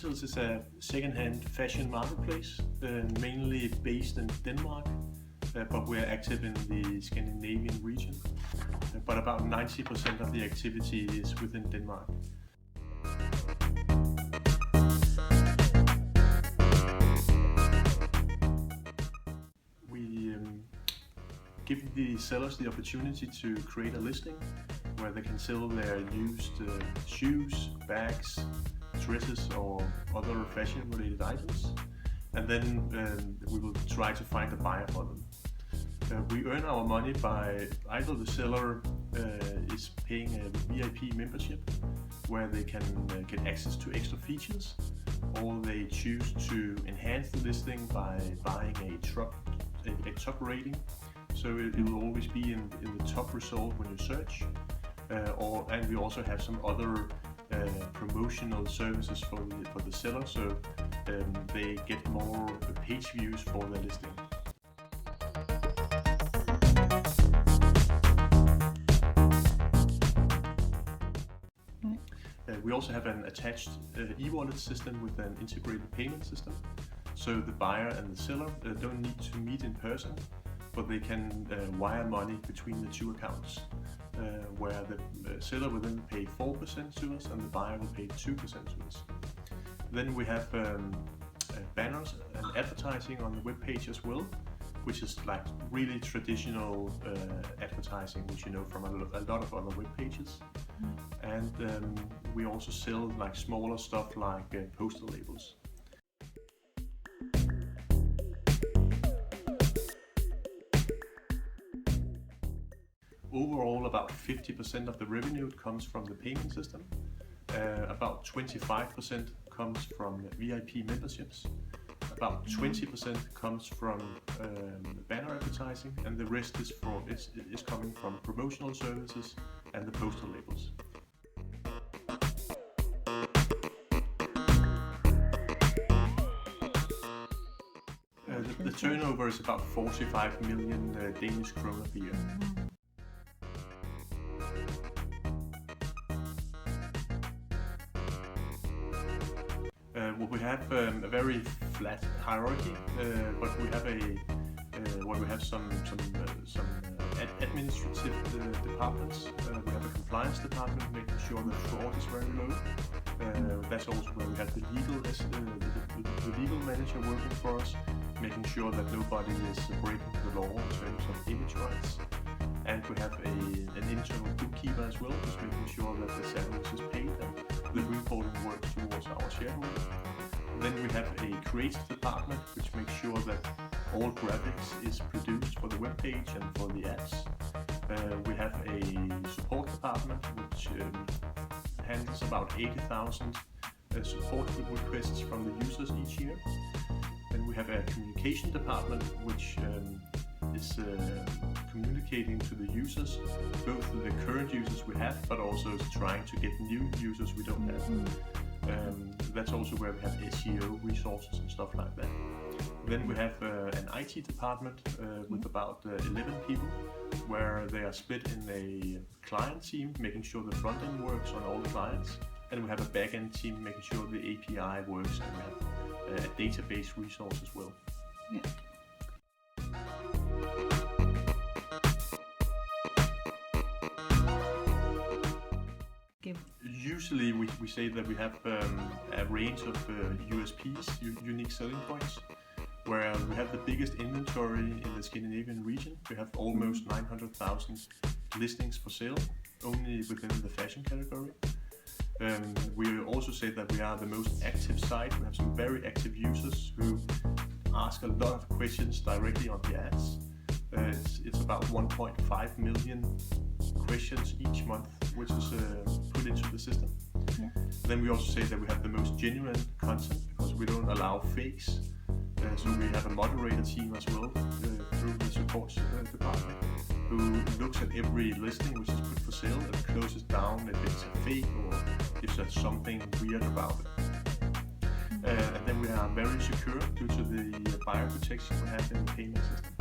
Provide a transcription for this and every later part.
Rentals is a second-hand fashion marketplace, mainly based in Denmark, but we are active in the Scandinavian region. But about 90% of the activity is within Denmark. We give the sellers the opportunity to create a listing where they can sell their used shoes, bags, dresses or other fashion related items, and then we will try to find a buyer for them. We earn our money by either the seller is paying a VIP membership where they can get access to extra features, or they choose to enhance the listing by buying a top rating, so it will always be in the top result when you search. And we also have some other promotional services for the seller, so they get more page views for their listing. We also have an attached e-wallet system with an integrated payment system, so the buyer and the seller don't need to meet in person, but they can wire money between the two accounts, where the seller will then pay 4% to us and the buyer will pay 2% to us. Then we have banners and advertising on the web page as well, which is like really traditional advertising, which you know from a lot of other web pages. And we also sell like smaller stuff like poster labels. Overall, about 50% of the revenue comes from the payment system. About 25% comes from VIP memberships. About 20% comes from banner advertising, and the rest is coming from promotional services and the poster labels. The turnover is about 45 million Danish kroner per year. Well, we have a very flat hierarchy, but we have some administrative departments. We have a compliance department making sure that fraud is very low. That's also where we have the legal manager working for us, making sure that nobody is breaking the law in terms of image rights. And we have an internal bookkeeper as well, who's making sure that the salaries is paid and the reporting works towards our shareholders. Then we have a creative department, which makes sure that all graphics is produced for the web page and for the apps. We have a support department, which handles about 80,000 support requests from the users each year. Then we have a communication department, which is communicating to the users, both the current users we have, but also is trying to get new users we don't have. That's also where we have SEO resources and stuff like that. Then we have an IT department with about 11 people, where they are split in a client team, making sure the front end works on all the clients. And we have a back end team making sure the API works, and we have a database resource as well. Yeah. Usually we say that we have a range of USPs, unique selling points, where we have the biggest inventory in the Scandinavian region. We have almost 900,000 listings for sale, only within the fashion category. We also say that we are the most active site. We have some very active users who ask a lot of questions directly on the ads. It's about 1.5 million questions each month, which is put into the system. Yeah. Then we also say that we have the most genuine content, because we don't allow fakes. So we have a moderator team as well through the support department, who looks at every listing which is put for sale and closes down if it's a fake or if there's something weird about it. And then we are very secure due to the buyer protection we have in the payment system.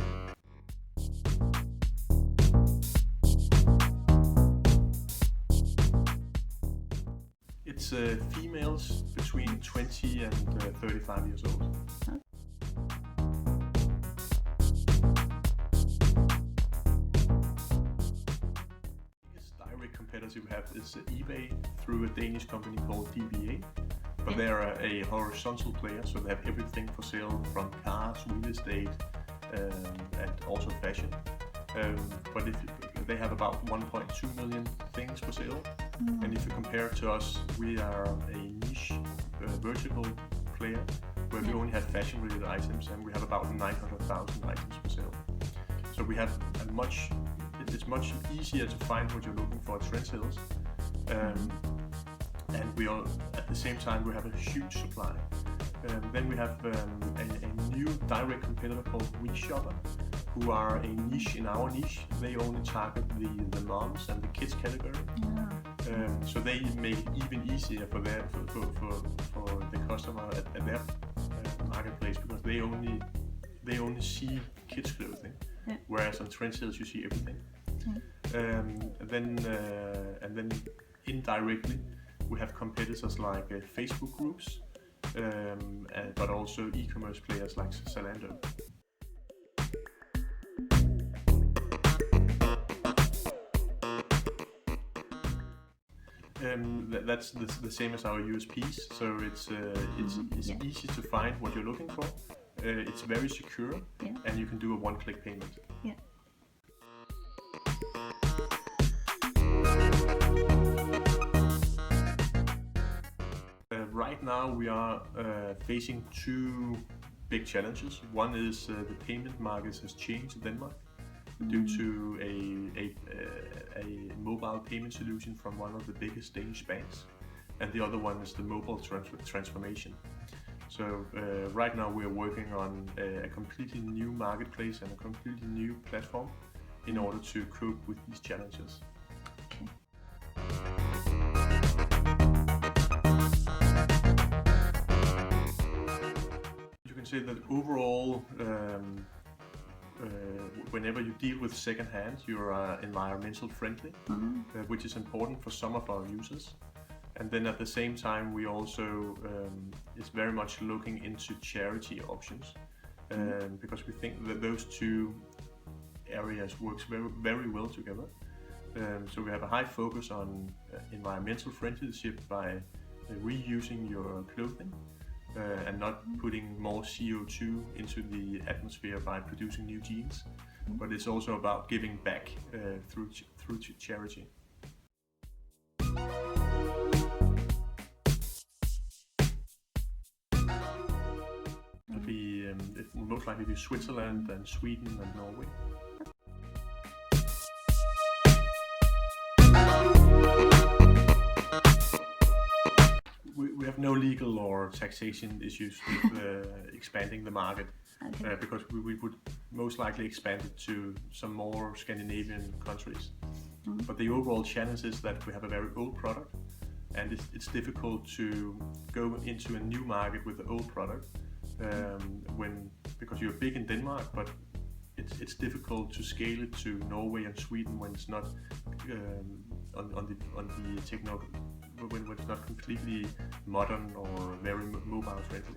It's females between 20 and 35 years old. Direct competitors we have is eBay through a Danish company called DBA, but they are a horizontal player, so they have everything for sale from cars, real estate, and also fashion. But they have about 1.2 million things for sale, and if you compare it to us, we are a niche vertical player where we only have fashion-related items, and we have about 900,000 items for sale. So we have it's much easier to find what you're looking for at Trend Sales, and we are at the same time we have a huge supply. Then we have a new direct competitor called WeShopper, who are a niche in our niche. They only target the moms and the kids category. So they make it even easier for the customer at their marketplace, because they only see kids clothing, whereas on Trend Sales you see everything. And then indirectly we have competitors like Facebook groups, but also e-commerce players like Zalando. That's the same as our USPs. So it's easy to find what you're looking for. It's very secure, and you can do a one-click payment. Right now we are facing two big challenges. One is the payment market has changed in Denmark due to a mobile payment solution from one of the biggest Danish banks, and the other one is the mobile transformation. So right now we are working on a completely new marketplace and a completely new platform in order to cope with these challenges. You can say that overall, whenever you deal with second-hand, you're environmental friendly, which is important for some of our users. And then at the same time, we also is very much looking into charity options, because we think that those two areas works very well together. So we have a high focus on environmental friendship by reusing your clothing and not putting more CO2 into the atmosphere by producing new jeans. But it's also about giving back through charity. It will most likely be Switzerland and Sweden and Norway. We have no legal or taxation issues with expanding the market, because we would most likely expand it to some more Scandinavian countries. But the overall challenge is that we have a very old product, and it's difficult to go into a new market with the old product because you're big in Denmark, but it's difficult to scale it to Norway and Sweden when it's not on the technology, when it's not completely modern or very mobile friendly.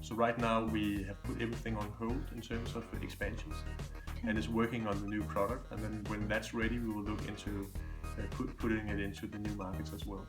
So right now we have put everything on hold in terms of expansions, and is working on the new product. And then when that's ready, we will look into putting it into the new markets as well.